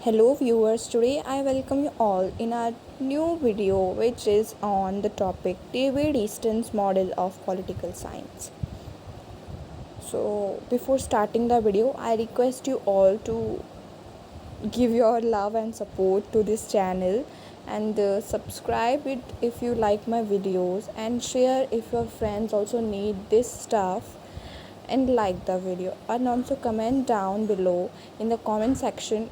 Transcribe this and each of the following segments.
Hello viewers, today I welcome you all in our new video which is on the topic David Easton's model of political science. So before starting the video, I request you all to give your love and support to this channel and subscribe it if you like my videos and share if your friends also need this stuff and like the video and also comment down below in the comment section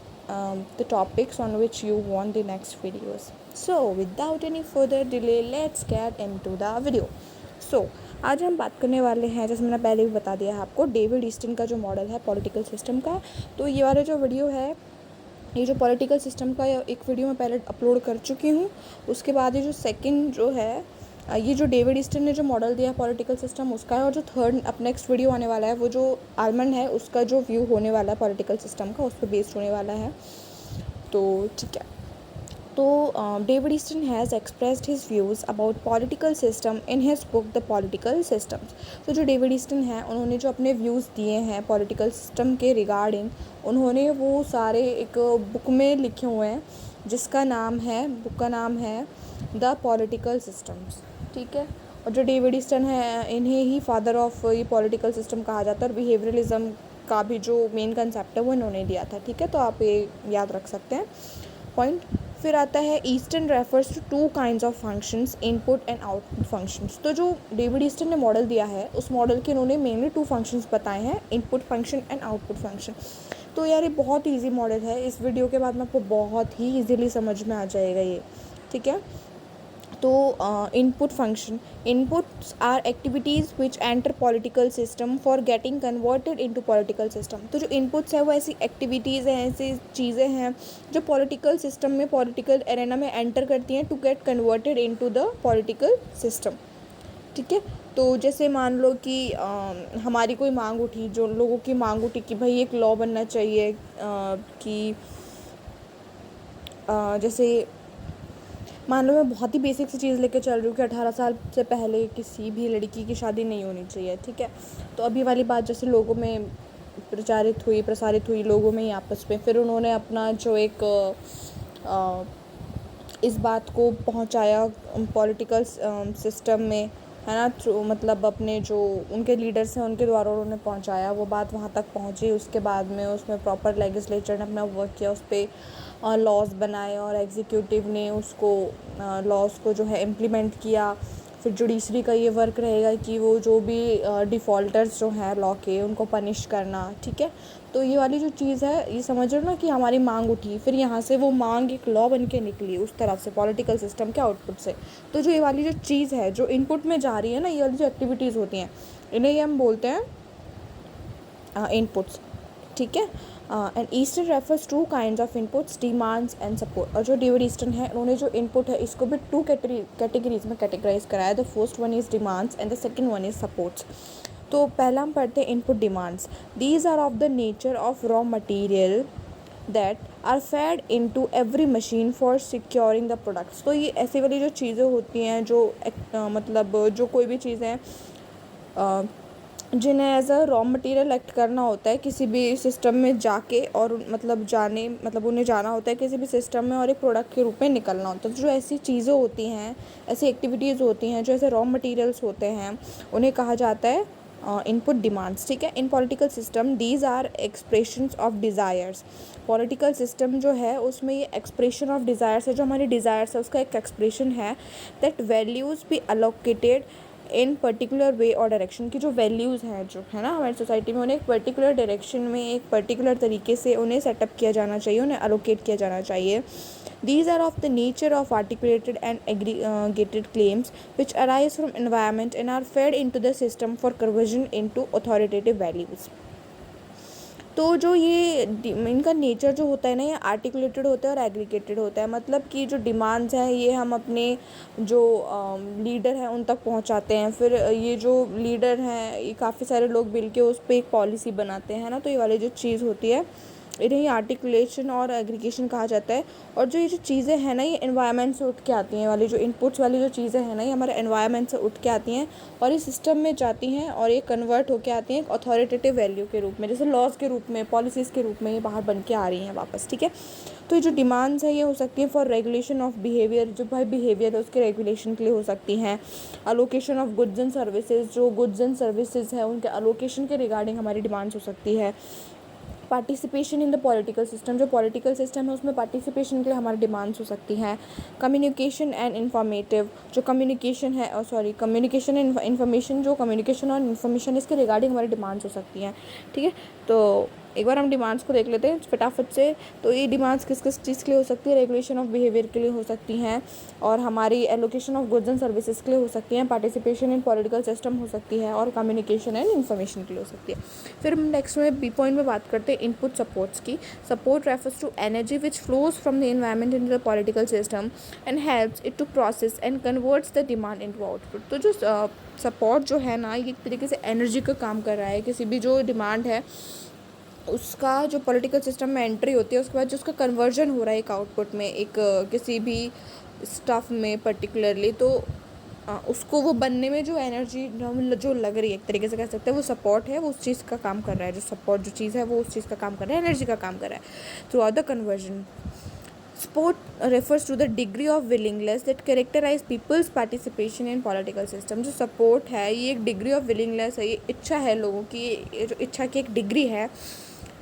the topics on which you want the next videos. So without any further delay, let's get into the video. So आज हम बात करने वाले हैं, जैसे मैंने पहले भी बता दिया है आपको, डेविड ईस्टन का जो मॉडल है पॉलिटिकल सिस्टम का। तो ये वाला जो वीडियो है, ये जो पॉलिटिकल सिस्टम का एक वीडियो मैं पहले अपलोड कर चुकी हूँ। उसके बाद ये जो सेकंड जो है, ये जो डेविड ईस्टन ने जो मॉडल दिया है पॉलिटिकल सिस्टम उसका है, और जो थर्ड अब नेक्स्ट वीडियो आने वाला है वो जो आर्मंड है उसका जो व्यू होने वाला है पॉलिटिकल सिस्टम का, उस पर बेस्ड होने वाला है। तो ठीक है, तो David Easton has expressed his views about political system in his book the political systems. तो जो डेविड ईस्टन है उन्होंने जो अपने व्यूज़ दिए हैं पॉलिटिकल सिस्टम के रिगार्डिंग, उन्होंने वो सारे एक बुक में लिखे हुए हैं जिसका नाम है, बुक का नाम है द पॉलिटिकल सिस्टम्स। ठीक है, और जो डेविड ईस्टन है इन्हें ही फादर ऑफ ये पॉलिटिकल सिस्टम कहा जाता है, और बिहेवियरलिज्म का भी जो मेन कंसेप्ट है वो इन्होंने दिया था। ठीक है, तो आप ये याद रख सकते हैं पॉइंट। फिर आता है Easton refers to two kinds of functions, input and output functions. तो जो डेविड ईस्टन ने मॉडल दिया है उस मॉडल के इन्होंने मेनली टू फंक्शंस बताए हैं, input function and output function. तो यार ये बहुत ईजी मॉडल है, इस वीडियो के बाद में आपको बहुत ही ईजीली समझ में आ जाएगा ये। ठीक है, तो input function, inputs are activities which enter political system for getting converted into political system. तो जो इनपुट्स है वो ऐसी एक्टिविटीज़ हैं, ऐसी चीज़ें हैं जो पॉलिटिकल सिस्टम में, पॉलिटिकल एरेना में एंटर करती हैं to get converted into the political system. ठीक है, तो जैसे मान लो कि हमारी कोई मांग उठी, जो लोगों की मांग उठी कि भाई एक लॉ बनना चाहिए कि जैसे मान लो मैं बहुत ही बेसिक सी चीज़ लेके चल रही हूँ कि 18 साल से पहले किसी भी लड़की की शादी नहीं होनी चाहिए। ठीक है, तो अभी वाली बात जैसे लोगों में प्रसारित हुई लोगों में ही आपस में, फिर उन्होंने अपना जो एक इस बात को पहुँचाया पॉलिटिकल सिस्टम में, है ना, थ्रू मतलब अपने जो उनके लीडर्स हैं उनके द्वारा उन्होंने पहुंचाया, वो बात वहाँ तक पहुंची। उसके बाद में उसमें प्रॉपर लेजिस्लेचर ने अपना वर्क किया, उस पर लॉज बनाए और एग्जीक्यूटिव ने उसको लॉज को जो है इम्प्लीमेंट किया। फिर जुडिशरी का ये वर्क रहेगा कि वो जो भी डिफ़ॉल्टर्स जो हैं लॉ के उनको पनिश करना। ठीक है, तो ये वाली जो चीज़ है, ये समझ लो ना कि हमारी मांग उठी, फिर यहाँ से वो मांग एक लॉ बन के निकली उस तरफ से पॉलिटिकल सिस्टम के आउटपुट से। तो जो ये वाली जो चीज़ है जो इनपुट में जा रही है ना, ये वाली जो एक्टिविटीज़ होती हैं इन्हें हम बोलते हैं इनपुट्स। ठीक है, and Easton refers to kinds of inputs, demands and support. और जो डेविड ईस्टन है उन्होंने जो इनपुट है इसको भी टू कैटेगरीज में कैटेगराइज कराया। The first one is demands and the second one is supports. तो पहला हम पढ़ते हैं input demands. These are of the nature of raw material that are fed into every machine for securing the products. तो ये ऐसी वाली जो चीज़ें होती हैं जो मतलब जो कोई भी चीज़ें जिन्हें as a raw material act करना होता है किसी भी सिस्टम में जाके, और मतलब उन्हें जाना होता है किसी भी सिस्टम में और एक प्रोडक्ट के रूप में निकलना होता है। तो जो ऐसी चीज़ें होती हैं, ऐसी एक्टिविटीज़ होती हैं जो ऐसे रॉ मटेरियल्स होते हैं, उन्हें कहा जाता है इनपुट डिमांड्स। ठीक है, in political system these are expressions of desires. Political system जो है उसमें ये एक्सप्रेशन ऑफ डिज़ायर्स है, जो हमारी डिज़ायर्स है उसका एक एक्सप्रेशन है। That values be allocated in particular way और डायरेक्शन। की जो वैल्यूज़ हैं जो है ना हमारी सोसाइटी में, उन्हें एक पर्टिकुलर डायरेक्शन में एक पर्टिकुलर तरीके से उन्हें सेटअप किया जाना चाहिए, उन्हें अलोकेट किया जाना चाहिए। These are of the nature of articulated and aggregated claims which arise from environment and are fed into the system for conversion into authoritative values. तो जो ये इनका नेचर जो होता है ना, ये आर्टिकुलेटेड होता है और एग्रीगेटेड होता है। मतलब कि जो डिमांड्स हैं ये हम अपने जो लीडर हैं उन तक पहुंचाते हैं, फिर ये जो लीडर हैं ये काफ़ी सारे लोग मिल के उस पर एक पॉलिसी बनाते हैं ना। तो ये वाली जो चीज़ होती है इन्हें आर्टिकुलेशन और एग्रीगेशन कहा जाता है। और जो ये जो चीज़ें हैं ना, ये एनवायरनमेंट से उठ के आती हैं, वाली जो इनपुट्स वाली जो चीज़ें हैं ना, ये हमारे एनवायरनमेंट से उठ के आती हैं और इस सिस्टम में जाती हैं और ये कन्वर्ट होके आती हैं एक अथॉरिटेटिव वैल्यू के रूप में, जैसे लॉज के रूप में, पॉलिसीज़ के रूप में ये बाहर बन के आ रही हैं वापस। ठीक है, तो ये जो डिमांड्स है ये हो सकती है फॉर रेगुलेशन ऑफ बिहेवियर, जो भाई बिहेवियर है उसके रेगुलेशन के लिए हो सकती हैं। Allocation of goods and services, जो गुड्स एंड सर्विसेज है उनके अलोकेशन के रिगार्डिंग हमारी डिमांड्स हो सकती है। Participation in the political system, जो पॉलिटिकल सिस्टम है उसमें पार्टिसिपेशन के लिए हमारी डिमांड्स हो सकती हैं। कम्युनिकेशन एंड इन्फॉर्मेटिव, जो कम्युनिकेशन है कम्युनिकेशन एंड इन्फॉर्मेशन, जो कम्युनिकेशन और इन्फॉर्मेशन इसके रिगार्डिंग हमारी डिमांड्स हो सकती हैं। ठीक है, तो एक बार हम डिमांड्स को देख लेते हैं फटाफट से। तो ये डिमांड्स किस किस चीज़ के लिए हो सकती है? रेगुलेशन ऑफ बिहेवियर के लिए हो सकती हैं, और हमारी allocation of goods and services के लिए हो सकती हैं, पार्टिसिपेशन इन पॉलिटिकल सिस्टम हो सकती है, और कम्युनिकेशन एंड इन्फॉर्मेशन के लिए हो सकती है। फिर हम नेक्स्ट में बी पॉइंट में बात करते हैं इनपुट सपोर्ट्स की। Support refers to energy which flows from the environment in the political system and helps it to process and converts the demand into output. तो जो सपोर्ट जो है ना, ये एक तरीके से एनर्जी का काम कर रहा है। किसी भी जो डिमांड है उसका जो पॉलिटिकल सिस्टम में एंट्री होती है, उसके बाद जो उसका कन्वर्जन हो रहा है एक आउटपुट में, एक किसी भी स्टफ में पर्टिकुलरली, तो उसको वो बनने में जो एनर्जी जो लग रही है, एक तरीके से कह सकते हैं वो सपोर्ट है, वो उस चीज़ का काम कर रहा है। जो सपोर्ट जो चीज़ है वो उस चीज़ का काम कर रहा है, एनर्जी का काम कर रहा है through out the conversion. Support refers to the degree of willingness that characterize people's participation in political system। जो सपोर्ट है ये एक डिग्री ऑफ विलिंगनेस है, ये इच्छा है लोगों की, ये जो इच्छा की एक डिग्री है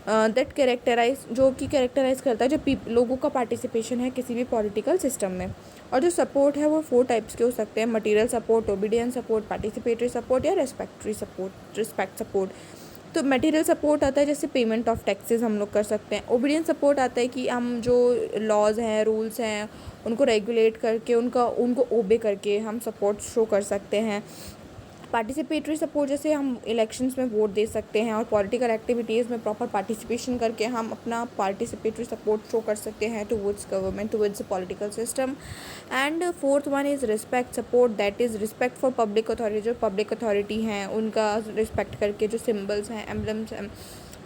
दैट कैरेक्टराइज, जो कि कैरेक्टराइज करता है जो लोगों का पार्टिसिपेशन है किसी भी पॉलिटिकल सिस्टम में। और जो सपोर्ट है वो 4 टाइप्स के हो सकते हैं: material support, obedience support, participatory support या रिस्पेक्ट सपोर्ट। तो मटेरियल सपोर्ट आता है जैसे पेमेंट ऑफ टैक्सेस हम लोग कर सकते हैं। ओबीडियंस सपोर्ट आता है कि हम जो लॉज हैं, रूल्स हैं, उनको रेगुलेट करके उनको ओबे करके हम सपोर्ट शो कर सकते हैं। पार्टिसिपेटरी सपोर्ट जैसे हम इलेक्शंस में वोट दे सकते हैं और पॉलिटिकल एक्टिविटीज़ में प्रॉपर पार्टिसिपेशन करके हम अपना पार्टिसिपेटरी सपोर्ट शो कर सकते हैं towards government, towards the political system. And fourth one is respect support, that is respect for public authority. जो पब्लिक अथॉरिटी हैं उनका रिस्पेक्ट करके, जो सिम्बल्स हैं, एम्बलम्स हैं,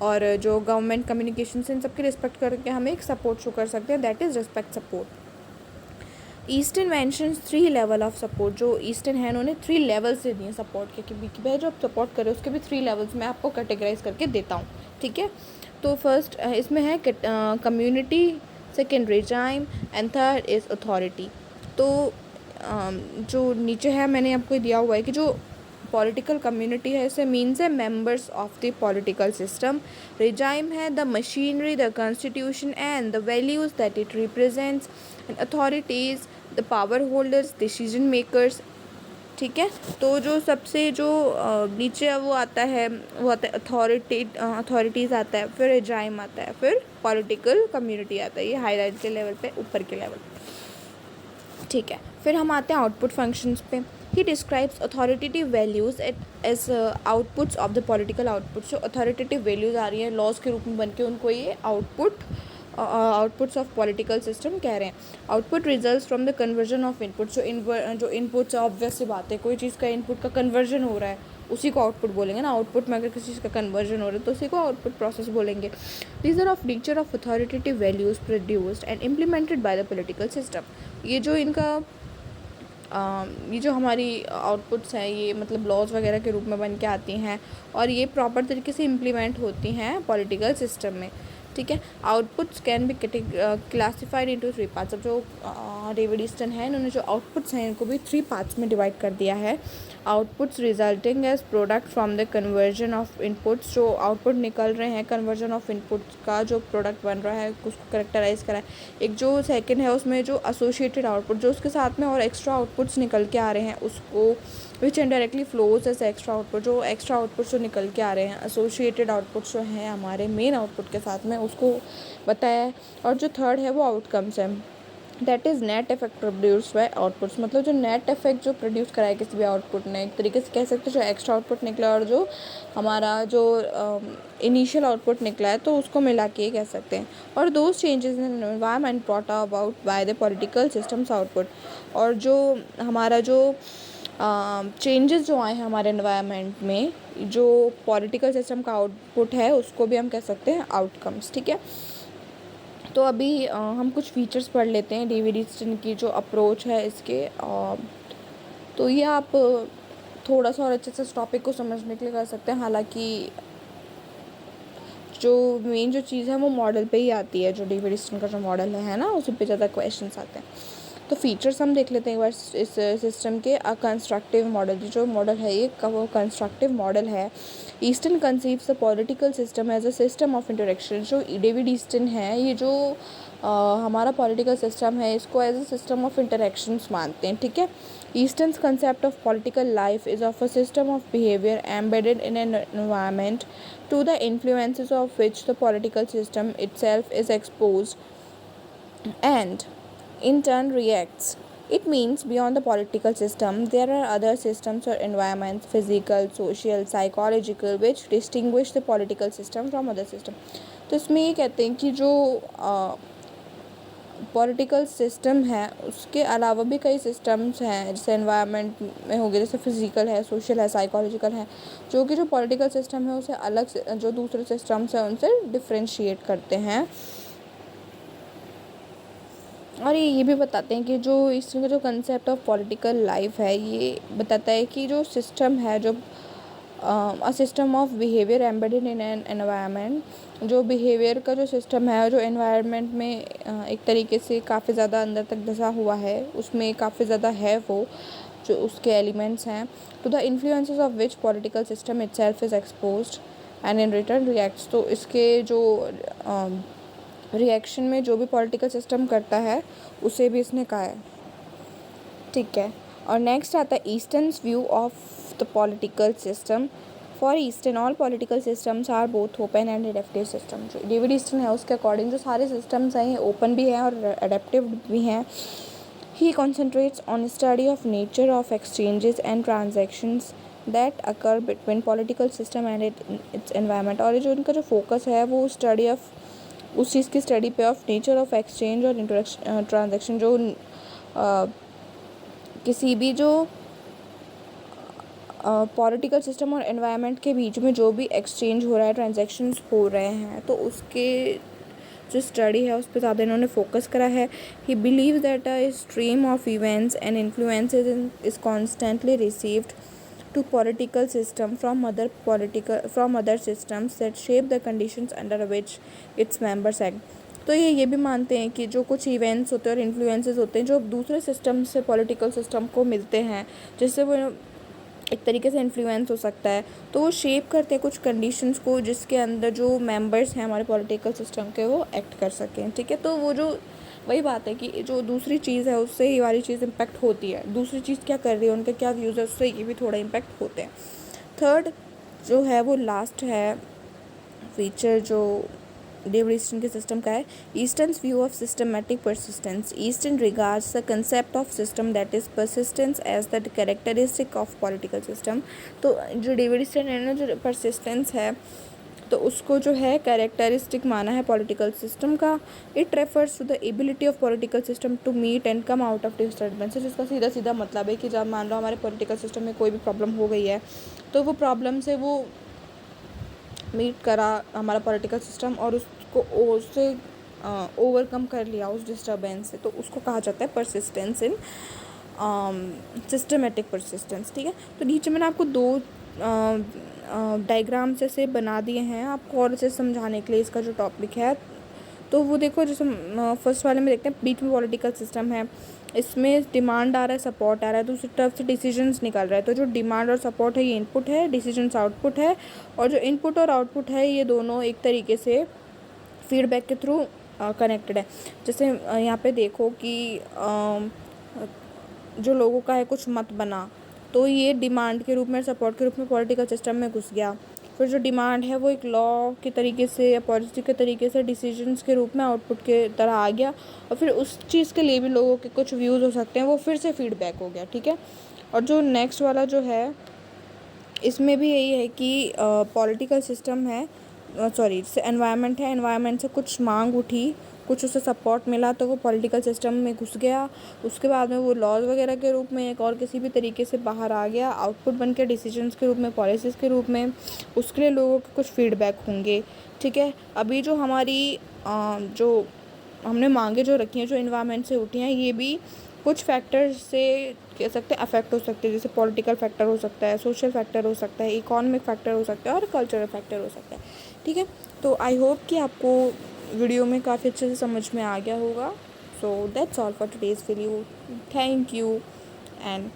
और जो गवर्नमेंट कम्युनिकेशन इन सबकी रिस्पेक्ट करके हम एक सपोर्ट शो कर सकते हैं, that is respect support. Eastern mentions 3 level of support. जो ईस्टर्न है उन्होंने 3 लेवल से दिए सपोर्ट के, कि भाई जो आप सपोर्ट करें उसके भी 3 लेवल्स मैं आपको कैटेगराइज करके देता हूँ। ठीक है, तो फर्स्ट इसमें है community, second regime, and third is authority. तो जो नीचे है मैंने आपको दिया हुआ है कि जो पॉलिटिकल कम्युनिटी है इसे मीन्स है members of the political system. Regime है the machinery, the constitution and the values that it represents. And authorities the power holders, decision makers. ठीक है, तो जो सबसे जो नीचे वो आता है अथॉरिटीज़ आता है, फिर रिजाइम आता है, फिर पॉलिटिकल कम्युनिटी आता है। ये हायरार्की के लेवल पे, ऊपर के लेवल। ठीक है, फिर हम आते हैं आउटपुट फंक्शंस पे। He describes authoritative values as outputs of the political outputs. जो अथॉरिटेटिव वैल्यूज़ आ रही हैं लॉज के रूप में बन के, उनको ये आउटपुट्स ऑफ पॉलिटिकल सिस्टम कह रहे हैं। Output results from the conversion of input. जो इनपुट्स, ऑब्वियस सी बात है, कोई चीज़ का इनपुट का कन्वर्जन हो रहा है उसी को आउटपुट बोलेंगे ना। आउटपुट में अगर किसी चीज़ का कन्वर्जन हो रहा है तो उसी को आउटपुट प्रोसेस बोलेंगे। These are of nature of authoritative values produced and implemented by the political system. ये जो हमारी आउटपुट्स हैं ये मतलब लॉज वगैरह के रूप में बन के आती हैं और ये प्रॉपर तरीके से इम्प्लीमेंट होती हैं पॉलिटिकल सिस्टम में। ठीक है, outputs can be classified into 3 parts. अब जो डेविड ईस्टन है इन्होंने जो आउटपुट्स हैं इनको भी 3 पार्ट्स में डिवाइड कर दिया है। Outputs resulting as product from the conversion of inputs. जो आउटपुट निकल रहे हैं कन्वर्जन ऑफ इनपुट्स का जो प्रोडक्ट बन रहा है उसको करेक्टराइज करा है। एक जो सेकंड है उसमें जो एसोसिएटेड आउटपुट, जो उसके साथ में और एक्स्ट्रा आउटपुट्स निकल के आ रहे हैं उसको which indirectly flows as extra output. जो एक्स्ट्रा आउटपुट जो निकल के आ रहे हैं एसोसिएटेड आउटपुट्स जो हैं हमारे मेन आउटपुट के साथ में, उसको बताया है। और जो थर्ड है वो आउटकम्स है, that is net effect produce by outputs. मतलब जो नेट इफेक्ट जो प्रोड्यूस करा है किसी भी आउटपुट ने, एक तरीके से कह सकते हैं जो एक्स्ट्रा आउटपुट निकला और जो हमारा जो इनिशियल आउटपुट निकला है तो उसको मिला के कह सकते हैं। और those changes in environment brought about by the political systems output. और जो हमारा जो चेंजेस जो आए हैं हमारे एनवायरनमेंट में, जो पॉलिटिकल सिस्टम का आउटपुट है उसको भी हम कह सकते हैं आउटकम्स, ठीक है। तो अभी हम कुछ फीचर्स पढ़ लेते हैं डेविड ईस्टन की जो अप्रोच है इसके। तो ये आप थोड़ा सा और अच्छे से इस टॉपिक को समझने के लिए कर सकते हैं। हालांकि जो मेन जो चीज़ है वो मॉडल पे ही आती है, जो डेविड ईस्टन का जो मॉडल है ना, उसी पे ज़्यादा क्वेश्चंस आते हैं। तो फीचर्स हम देख लेते हैं एक बार इस सिस्टम के। कंस्ट्रक्टिव मॉडल, जो मॉडल है ये वो कंस्ट्रक्टिव मॉडल है। Easton conceives the political system as a system of interaction. जो डेविड ईस्टन है, ये जो हमारा पॉलिटिकल सिस्टम है इसको as a system of interactions मानते हैं, ठीक है। Easton's concept of political life is of a system of behaviour embedded in an environment to the influences of which the political system itself is exposed and in turn reacts. It means beyond the political system, there are other systems or environments, physical, social, psychological, which distinguish the political system from other system. तो इसमें ये कहते हैं कि जो political system है उसके अलावा भी कई सिस्टम्स हैं, जैसे एनवायरनमेंट में हो गए, जैसे फिजिकल है, सोशल है, साइकोलॉजिकल है, जो कि जो पॉलिटिकल सिस्टम है उसे अलग से जो दूसरे सिस्टम्स हैं उनसे डिफरेंशिएट करते हैं। और ये भी बताते हैं कि जो इसमें जो कंसेप्ट ऑफ पॉलिटिकल लाइफ है ये बताता है कि जो सिस्टम है, जो अ system of behaviour embedded in an environment, जो बिहेवियर का जो सिस्टम है, जो एनवायरनमेंट में एक तरीके से काफ़ी ज़्यादा अंदर तक धंसा हुआ है, उसमें काफ़ी ज़्यादा है वो जो उसके एलिमेंट्स हैं। To the influences of which political system itself is exposed and in return reacts. तो इसके जो रिएक्शन में जो भी पॉलिटिकल सिस्टम करता है उसे भी इसने कहा है, ठीक है। और नेक्स्ट आता है Easton's view of the political system. For Easton all political systems are both open and adaptive system. जो डेविड ईस्टन है उसके अकॉर्डिंग जो सारे सिस्टम्स हैं ये ओपन भी हैं और एडेप्टिव भी हैं। He concentrates on study of nature of exchanges and transactions that occur between political system and its environment. और जो उनका जो फोकस है वो स्टडी ऑफ उस चीज़ की स्टडी पे ऑफ नेचर ऑफ एक्सचेंज और ट्रांजेक्शन, जो किसी भी जो पॉलिटिकल सिस्टम और एनवायरनमेंट के बीच में जो भी एक्सचेंज हो रहा है, ट्रांजैक्शंस हो रहे हैं, तो उसके जो स्टडी है उस पर ज़्यादा इन्होंने फोकस करा है। He believe that a stream of events and influences is constantly received to political system from other systems that shape the conditions under which its members act. तो ये भी मानते हैं कि जो कुछ इवेंट्स होते हैं और इन्फ्लुएंसेस होते हैं जो दूसरे सिस्टम से पॉलिटिकल सिस्टम को मिलते हैं, जिससे वो एक तरीके से इन्फ्लुएंस हो सकता है, तो वो शेप करते हैं कुछ कंडीशंस को जिसके अंदर जो मेंबर्स हैं हमारे पॉलिटिकल सिस्टम के वो एक्ट कर सकें, ठीक है। तो वो जो वही बात है कि जो दूसरी चीज़ है उससे ये वाली चीज़ इम्पैक्ट होती है, दूसरी चीज़ क्या कर रही है, उनके क्या व्यूज़ है, उससे ये भी थोड़ा इम्पैक्ट होते हैं। थर्ड जो है वो लास्ट है फीचर जो डेविड ईस्टन के सिस्टम का है, Easton's view of systematic persistence. Easton regards the concept of system that is persistence as the characteristic of political system. तो जो डेविड ईस्टन है ना, जो परसिस्टेंस है तो उसको जो है कैरेक्टरिस्टिक माना है पॉलिटिकल सिस्टम का। It refers to the ability of political system to meet and come out of disturbances. जिसका सीधा सीधा मतलब है कि जब मान लो हमारे पॉलिटिकल सिस्टम में कोई भी प्रॉब्लम हो गई है तो वो प्रॉब्लम से वो मीट करा हमारा पॉलिटिकल सिस्टम और उसको उससे ओवरकम कर लिया उस डिस्टर्बेंस से, तो उसको कहा जाता है परसिस्टेंस इन सिस्टमेटिक परसिस्टेंस, ठीक है। तो नीचे मैंने आपको दो डायग्राम जैसे बना दिए हैं आपको और से समझाने के लिए इसका जो टॉपिक है। तो वो देखो, जैसे फर्स्ट वाले में देखते हैं बीच में पॉलिटिकल सिस्टम है, इसमें डिमांड आ रहा है, सपोर्ट आ रहा है, दूसरी तरफ से डिसीजंस निकल रहा है। तो जो डिमांड और सपोर्ट है ये इनपुट है, डिसीजंस आउटपुट है, और जो इनपुट और आउटपुट है ये दोनों एक तरीके से फीडबैक के थ्रू कनेक्टेड है। जैसे यहाँ पे देखो कि जो लोगों का है कुछ मत बना, तो ये डिमांड के रूप में, सपोर्ट के रूप में पॉलिटिकल सिस्टम में घुस गया। फिर जो डिमांड है वो एक लॉ के तरीके से या पॉलिसी के तरीके से डिसीजंस के रूप में आउटपुट के तरह आ गया, और फिर उस चीज़ के लिए भी लोगों के कुछ व्यूज़ हो सकते हैं, वो फिर से फीडबैक हो गया, ठीक है। और जो नेक्स्ट वाला जो है इसमें भी यही है कि पॉलिटिकल सिस्टम है सॉरी जैसे एनवायरनमेंट है, एनवायरनमेंट से कुछ मांग उठी, कुछ उसे सपोर्ट मिला तो वो पॉलिटिकल सिस्टम में घुस गया, उसके बाद में वो लॉज वगैरह के रूप में एक और किसी भी तरीके से बाहर आ गया, आउटपुट बन के डिसीजंस के रूप में, पॉलिसीज़ के रूप में, उसके लिए लोगों के कुछ फीडबैक होंगे। ठीक है, अभी जो हमारी जो हमने मांगे जो रखी हैं, जो इन्वायरमेंट से उठी हैं, ये भी कुछ फैक्टर से कह सकते हैं अफेक्ट हो सकते हैं, जैसे पॉलिटिकल फैक्टर हो सकता है, सोशल फैक्टर हो सकता है, इकोनॉमिक फैक्टर हो सकता है और कल्चरल फैक्टर हो सकता है। ठीक है, तो आई होप कि आपको वीडियो में काफ़ी अच्छे से समझ में आ गया होगा। So that's all for today's video. Thank you and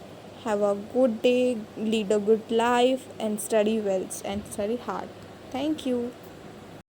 have a good day, lead a good life and study well and study hard. Thank you.